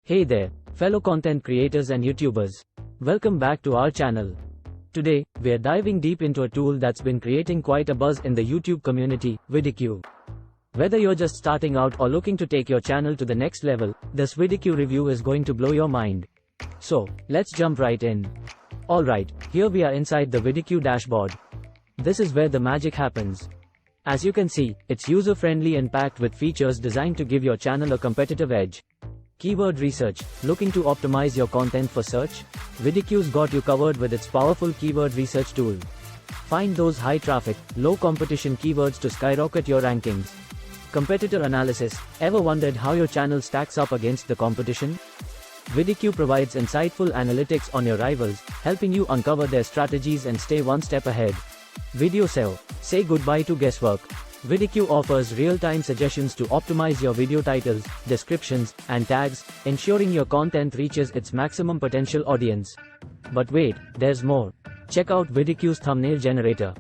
Hey there, fellow content creators and YouTubers. Welcome back to our channel. Today, we're diving deep into a tool that's been creating quite a buzz in the YouTube community, vidIQ. Whether you're just starting out or looking to take your channel to the next level, this vidIQ review is going to blow your mind. So, let's jump right in. Alright, here we are inside the vidIQ dashboard. This is where the magic happens. As you can see, it's user-friendly and packed with features designed to give your channel a competitive edge. Keyword research. Looking to optimize your content for search? vidIQ's got you covered with its powerful keyword research tool. Find those high traffic, low competition keywords to skyrocket your rankings. Competitor analysis. Ever wondered how your channel stacks up against the competition? vidIQ provides insightful analytics on your rivals, helping you uncover their strategies and stay one step ahead. Video SEO. Say goodbye to guesswork. vidIQ offers real-time suggestions to optimize your video titles, descriptions, and tags, ensuring your content reaches its maximum potential audience. But wait, there's more. Check out vidIQ's thumbnail generator.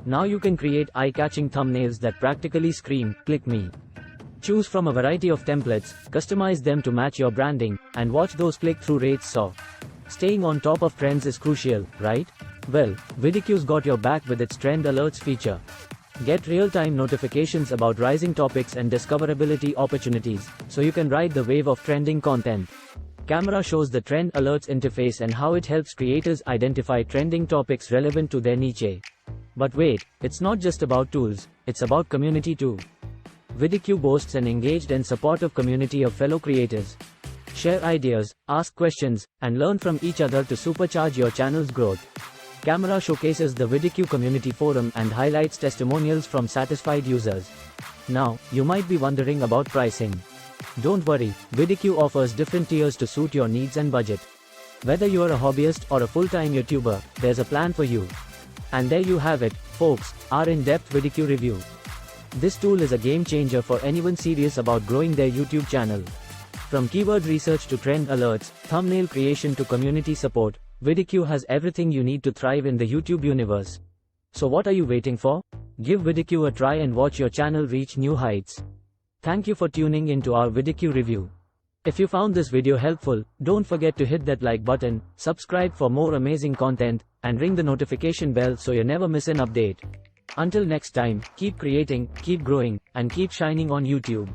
Now you can create eye-catching thumbnails that practically scream, "Click me." Choose from a variety of templates, customize them to match your branding, and watch those click-through rates soar. Staying on top of trends is crucial, right? Well, vidIQ's got your back with its trend alerts feature. Get real-time notifications about rising topics and discoverability opportunities, so you can ride the wave of trending content. Camera shows the trend alerts interface and how it helps creators identify trending topics relevant to their niche. But wait, it's not just about tools, it's about community too. vidIQ boasts an engaged and supportive community of fellow creators. Share ideas, ask questions, and learn from each other to supercharge your channel's growth. Camera showcases the vidIQ community forum and highlights testimonials from satisfied users. Now, you might be wondering about pricing. Don't worry, vidIQ offers different tiers to suit your needs and budget. Whether you're a hobbyist or a full-time YouTuber, there's a plan for you. And there you have it, folks, our in-depth vidIQ review. This tool is a game changer for anyone serious about growing their YouTube channel. From keyword research to trend alerts, thumbnail creation to community support, vidIQ has everything you need to thrive in the YouTube universe. So what are you waiting for? Give vidIQ a try and watch your channel reach new heights. Thank you for tuning into our vidIQ review. If you found this video helpful, don't forget to hit that like button, subscribe for more amazing content, and ring the notification bell so you never miss an update. Until next time, keep creating, keep growing, and keep shining on YouTube.